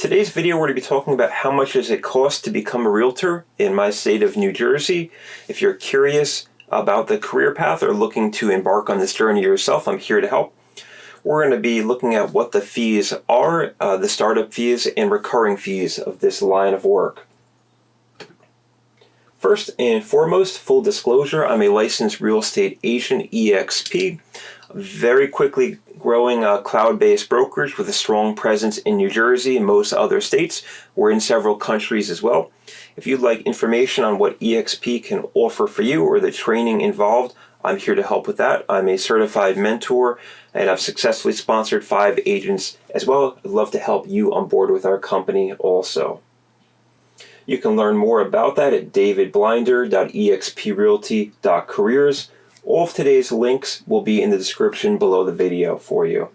today's video, we're going to be talking about how much does it cost to become a realtor in my state of New Jersey. If you're curious about the career path or looking to embark on this journey yourself, I'm here to help. We're going to be looking at what the fees are, the startup fees and recurring fees of this line of work. First and foremost, full disclosure, I'm a licensed real estate agent, EXP, very quickly growing a cloud-based brokerage with a strong presence in New Jersey and most other states. We're in several countries as well. If you'd like information on what EXP can offer for you or the training involved, I'm here to help with that. I'm a certified mentor and I've successfully sponsored 5 agents as well. I'd love to help you on board with our company also. You can learn more about that at davidblinder.exprealty.careers. All of today's links will be in the description below the video for you.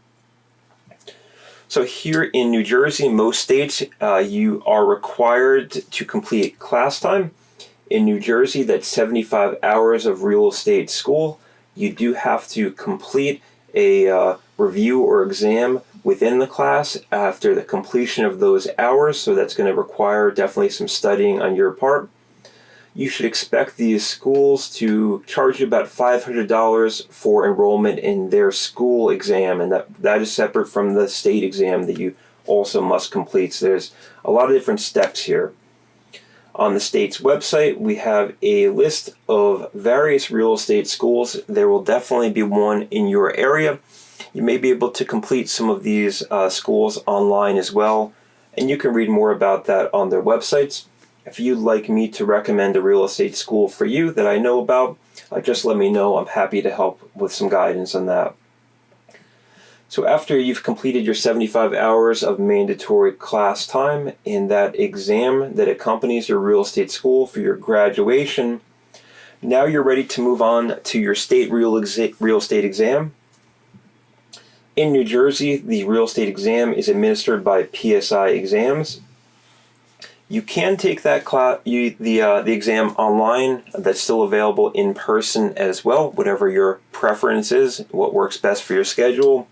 So here in New Jersey, most states, you are required to complete class time. In New Jersey, that's 75 hours of real estate school. You do have to complete a review or exam within the class after the completion of those hours, so that's going to require definitely some studying on your part. You should expect these schools to charge you about $500 for enrollment in their school exam, and that is separate from the state exam that you also must complete. So there's a lot of different steps here. On the state's website, we have a list of various real estate schools. There will definitely be one in your area. You may be able to complete some of these schools online as well, and you can read more about that on their websites. If you'd like me to recommend a real estate school for you that I know about, just let me know. I'm happy to help with some guidance on that. So after you've completed your 75 hours of mandatory class time in that exam that accompanies your real estate school for your graduation, now you're ready to move on to your state real estate exam. In New Jersey, the real estate exam is administered by PSI Exams. You can take that the exam online. That's still available in person as well, whatever your preference is, what works best for your schedule.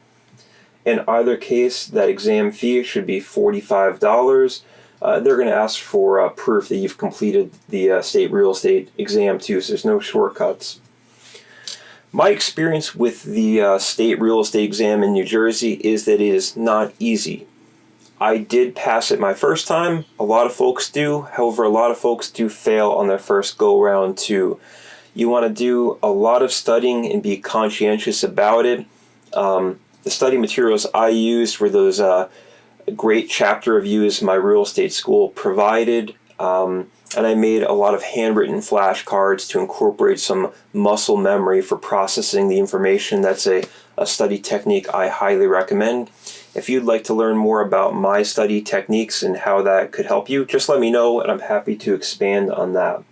In either case, that exam fee should be $45. They're going to ask for proof that you've completed the state real estate exam too, so there's no shortcuts. My experience with the state real estate exam in New Jersey is that it is not easy. I did pass it my first time. A lot of folks do. However, a lot of folks do fail on their first go-round too. You want to do a lot of studying and be conscientious about it. The study materials I used were those great chapter reviews my real estate school provided. And I made a lot of handwritten flashcards to incorporate some muscle memory for processing the information. That's a study technique I highly recommend. If you'd like to learn more about my study techniques and how that could help you, just let me know and I'm happy to expand on that.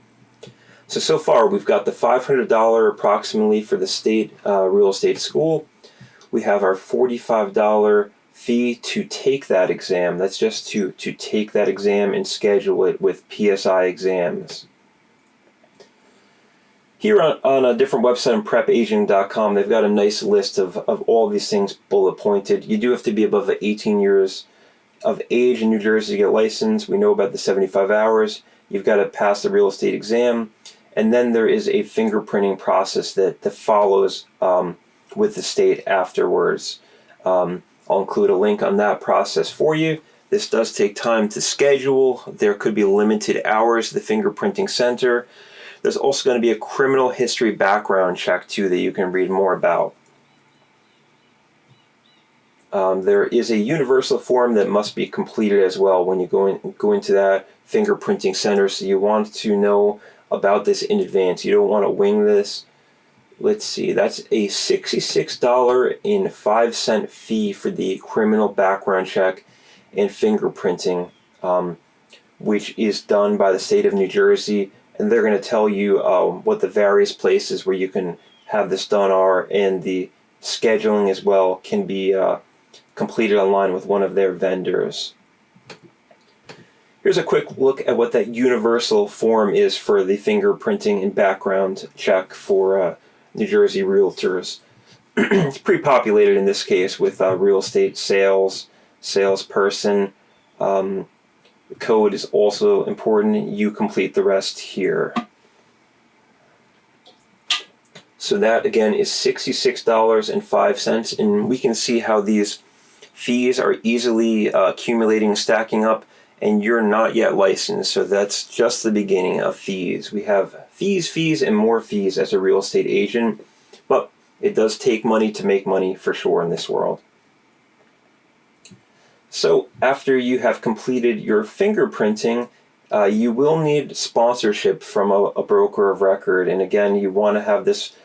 So far we've got the $500 approximately for the state real estate school. We have our $45 fee to take that exam. That's just to take that exam and schedule it with PSI Exams. Here on a different website on prepaging.com, they've got a nice list of all these things bullet pointed. You do have to be above 18 years of age in New Jersey to get licensed. We know about the 75 hours. You've got to pass the real estate exam. And then there is a fingerprinting process that follows with the state afterwards. I'll include a link on that process for you. This does take time to schedule. There could be limited hours at the fingerprinting center. There's also going to be a criminal history background check too that you can read more about. There is a universal form that must be completed as well when you go into that fingerprinting center, so you want to know about this in advance. You don't want to wing this. Let's see, that's a $66.05 fee for the criminal background check and fingerprinting, which is done by the state of New Jersey. And they're going to tell you what the various places where you can have this done are, and the scheduling as well can be completed online with one of their vendors. Here's a quick look at what that universal form is for the fingerprinting and background check for New Jersey realtors. It's pre-populated in this case with real estate salesperson, The code is also important. You complete the rest here. So that again is $66.05, and we can see how these fees are easily accumulating, stacking up, and you're not yet licensed, so that's just the beginning of fees. We have fees, and more fees as a real estate agent, but it does take money to make money for sure in this world. So after you have completed your fingerprinting, you will need sponsorship from a broker of record, and again, you want to have this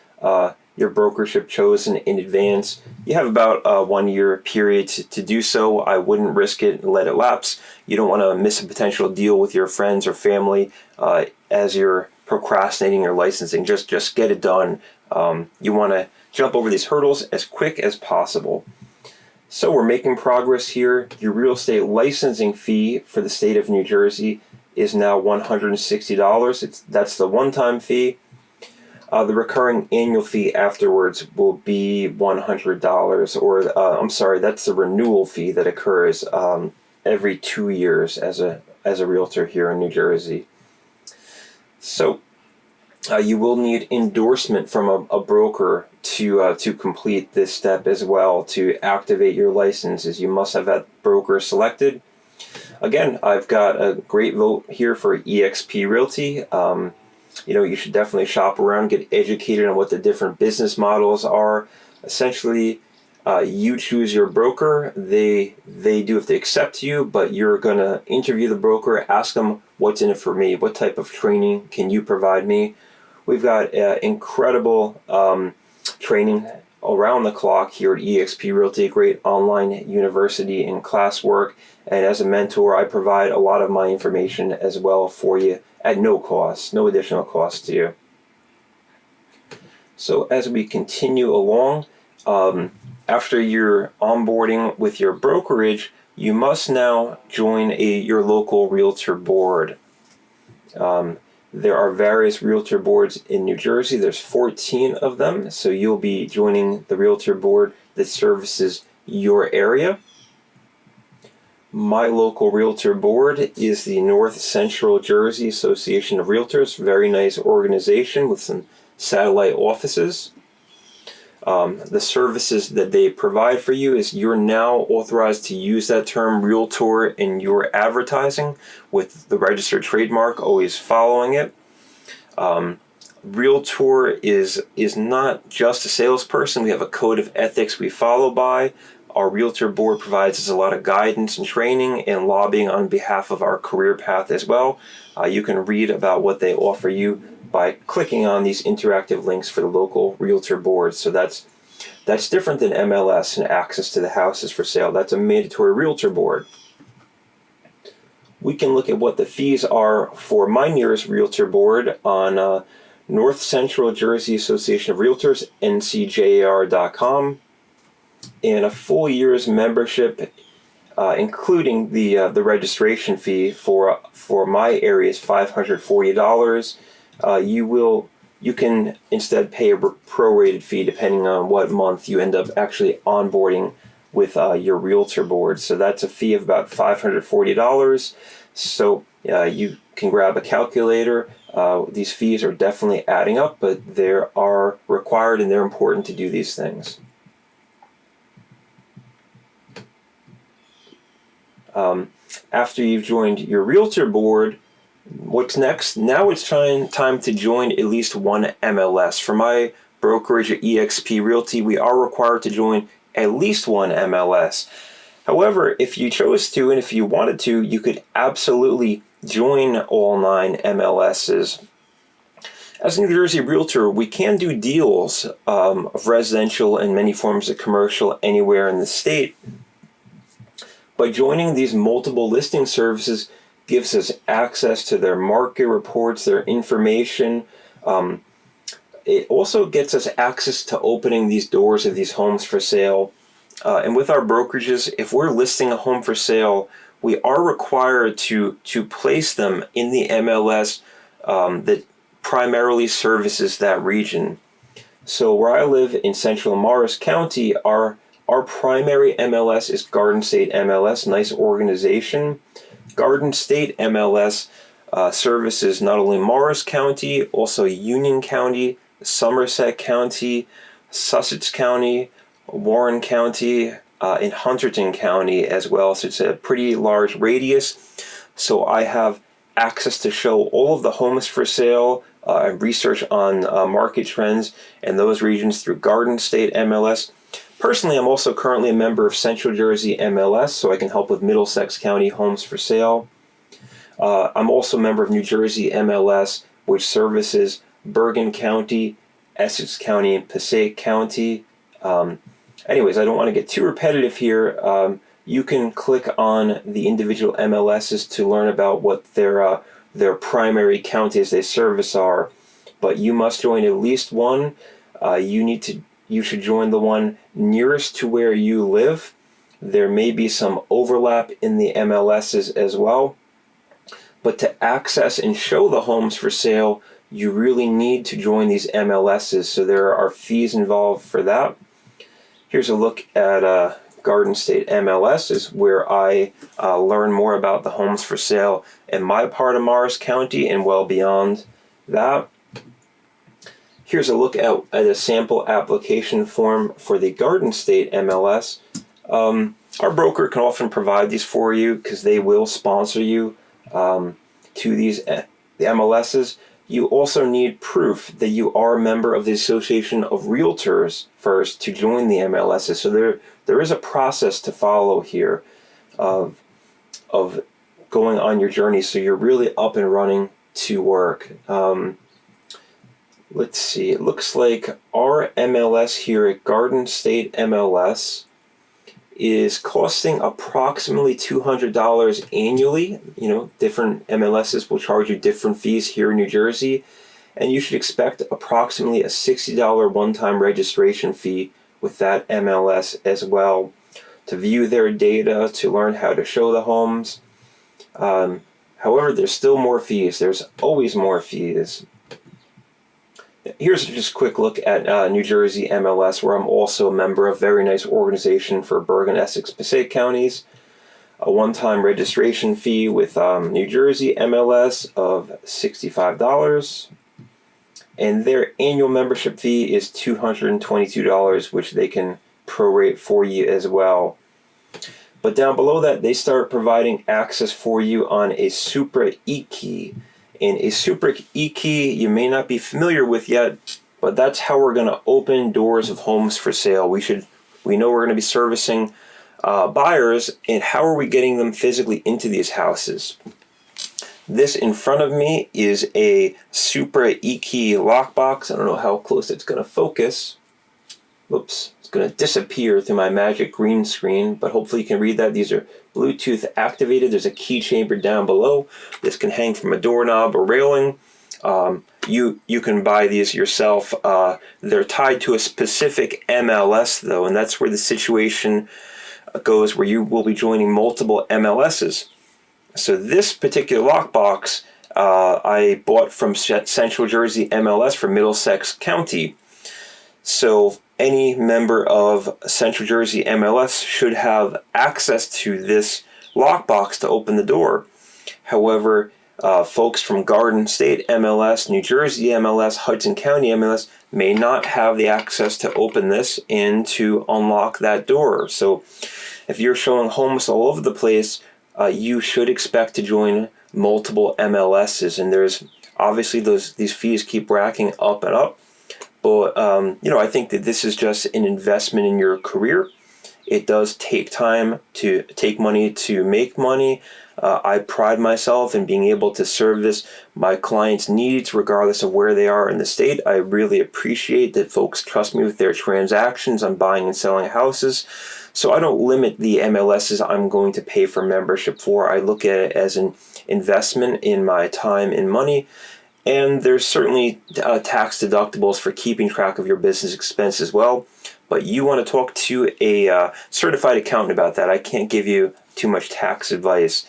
your brokership chosen in advance. You have about a 1 year period to do so. I wouldn't risk it and let it lapse. You don't want to miss a potential deal with your friends or family as you're procrastinating your licensing. Just get it done. You want to jump over these hurdles as quick as possible. So we're making progress here. Your real estate licensing fee for the state of New Jersey is now $160. That's the one-time fee. The recurring annual fee afterwards will be $100, or I'm sorry, that's the renewal fee that occurs every 2 years as a realtor here in New Jersey. So you will need endorsement from a broker to complete this step as well. To activate your licenses, you must have that broker selected. Again, I've got a great vote here for eXp Realty. You should definitely shop around, get educated on what the different business models are. Essentially, you choose your broker. They do if they accept you, but you're going to interview the broker, ask them what's in it for me, what type of training can you provide me. We've got incredible training around the clock here at eXp Realty, a great online university and classwork. And as a mentor, I provide a lot of my information as well for you at no cost, no additional cost to you. So as we continue along, after your onboarding with your brokerage, you must now join your local realtor board. There are various realtor boards in New Jersey. There's 14 of them, so you'll be joining the realtor board that services your area. My local realtor board is the North Central Jersey Association of Realtors. Very nice organization with some satellite offices. The services that they provide for you is you're now authorized to use that term realtor in your advertising with the registered trademark, always following it. Realtor is not just a salesperson. We have a code of ethics we follow by. Our realtor board provides us a lot of guidance and training and lobbying on behalf of our career path as well. You can read about what they offer you by clicking on these interactive links for the local realtor boards. So that's different than MLS and access to the houses for sale. That's a mandatory realtor board. We can look at what the fees are for my nearest realtor board on North Central Jersey Association of Realtors, ncjar.com. And a full year's membership, including the registration fee for my area is $540. You can instead pay a prorated fee depending on what month you end up actually onboarding with your realtor board. So that's a fee of about $540. So you can grab a calculator. These fees are definitely adding up, but they are required and they're important to do these things. After you've joined your realtor board, what's next? Now it's time to join at least one MLS. For my brokerage at eXp Realty, we are required to join at least one MLS. However, if you chose to and if you wanted to, you could absolutely join all 9 MLSs. As a New Jersey realtor, we can do deals of residential and many forms of commercial anywhere in the state. By joining these multiple listing services gives us access to their market reports, their information. It also gets us access to opening these doors of these homes for sale. And with our brokerages, if we're listing a home for sale, we are required to place them in the MLS that primarily services that region. So where I live in central Morris County, our Our primary MLS is Garden State MLS, nice organization. Garden State MLS services not only Morris County, also Union County, Somerset County, Sussex County, Warren County, and Hunterdon County as well. So it's a pretty large radius. So I have access to show all of the homes for sale and research on market trends in those regions through Garden State MLS. Personally, I'm also currently a member of Central Jersey MLS, so I can help with Middlesex County homes for sale. I'm also a member of New Jersey MLS, which services Bergen County, Essex County, and Passaic County. Anyways, I don't want to get too repetitive here. You can click on the individual MLSs to learn about what their primary counties they service are. But you must join at least one. You should join the one nearest to where you live. There may be some overlap in the MLSs as well. But to access and show the homes for sale, you really need to join these MLSs. So there are fees involved for that. Here's a look at Garden State MLS, is where I learn more about the homes for sale in my part of Morris County and well beyond that. Here's a look at a sample application form for the Garden State MLS. Our broker can often provide these for you because they will sponsor you to the MLSs. You also need proof that you are a member of the Association of Realtors first to join the MLSs. So there is a process to follow here of going on your journey, so you're really up and running to work. Let's see, it looks like our MLS here at Garden State MLS is costing approximately $200 annually. You know, different MLSs will charge you different fees here in New Jersey, and you should expect approximately a $60 one-time registration fee with that MLS as well, to view their data, to learn how to show the homes. However, there's still more fees. There's always more fees. Here's just a quick look at New Jersey MLS, where I'm also a member of a very nice organization for Bergen, Essex, Passaic counties. A one-time registration fee with New Jersey MLS of $65. And their annual membership fee is $222, which they can prorate for you as well. But down below that, they start providing access for you on a Supra e-key. And a Supra e-key you may not be familiar with yet, but that's how we're going to open doors of homes for sale. We know we're going to be servicing buyers, and how are we getting them physically into these houses? This in front of me is a Supra e-key lockbox. I don't know how close it's going to focus. Whoops, it's going to disappear through my magic green screen, but hopefully you can read that. These are Bluetooth activated. There's a key chamber down below. This can hang from a doorknob or railing. You can buy these yourself. They're tied to a specific MLS though, and that's where the situation goes, where you will be joining multiple MLSs. So this particular lockbox I bought from Central Jersey MLS for Middlesex County. So any member of Central Jersey MLS should have access to this lockbox to open the door. However, folks from Garden State MLS, New Jersey MLS, Hudson County MLS may not have the access to open this and to unlock that door. So if you're showing homes all over the place, you should expect to join multiple MLSs, and there's obviously these fees keep racking up and up. But I think that this is just an investment in your career. It does take time to take money to make money. I pride myself in being able to service my clients' needs regardless of where they are in the state. I really appreciate that folks trust me with their transactions on buying and selling houses. So I don't limit the MLSs I'm going to pay for membership for. I look at it as an investment in my time and money. And there's certainly tax deductibles for keeping track of your business expense as well. But you want to talk to a certified accountant about that. I can't give you too much tax advice.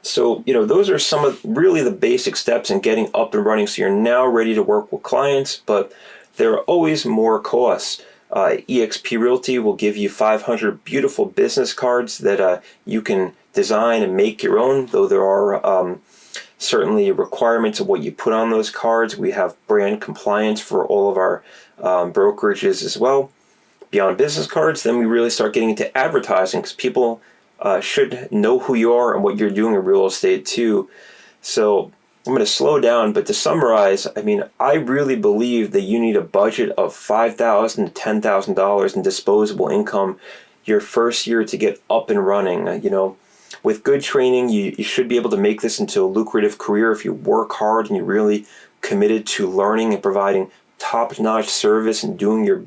So those are some of really the basic steps in getting up and running. So you're now ready to work with clients, but there are always more costs. eXp Realty will give you 500 beautiful business cards that you can design and make your own, though there are certainly requirements of what you put on those cards. We have brand compliance for all of our brokerages as well. Beyond business cards, then we really start getting into advertising, because people should know who you are and what you're doing in real estate too. So I'm going to slow down, but to summarize, I mean, I really believe that you need a budget of $5,000 to $10,000 in disposable income your first year to get up and running. You know, with good training, you should be able to make this into a lucrative career if you work hard and you're really committed to learning and providing top-notch service and doing your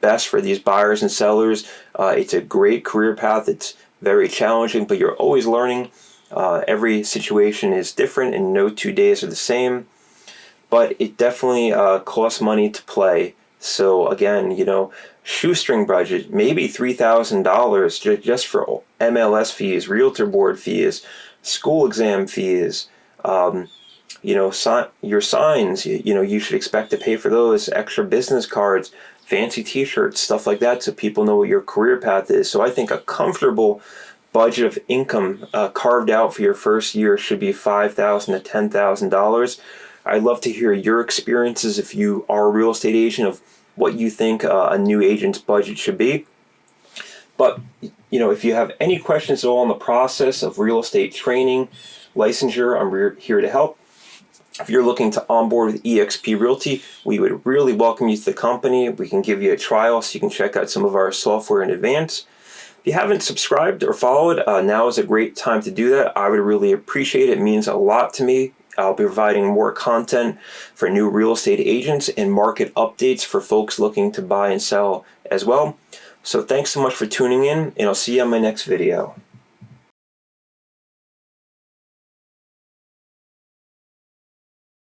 best for these buyers and sellers. It's a great career path. It's very challenging, but you're always learning. Every situation is different and no 2 days are the same, but it definitely costs money to play. So again, you know, shoestring budget, maybe $3,000 just for MLS fees, realtor board fees, school exam fees, you know, your signs, you know, you should expect to pay for those, extra business cards, fancy t-shirts, stuff like that, so people know what your career path is. So I think a comfortable budget of income carved out for your first year should be $5,000 to $10,000. I'd love to hear your experiences if you are a real estate agent, of what you think a new agent's budget should be. But you know, if you have any questions at all on the process of real estate training, licensure, I'm here to help. If you're looking to onboard with eXp Realty, we would really welcome you to the company. We can give you a trial so you can check out some of our software in advance. If you haven't subscribed or followed, now is a great time to do that. I would really appreciate it. It means a lot to me. I'll be providing more content for new real estate agents and market updates for folks looking to buy and sell as well. So thanks so much for tuning in, and I'll see you on my next video.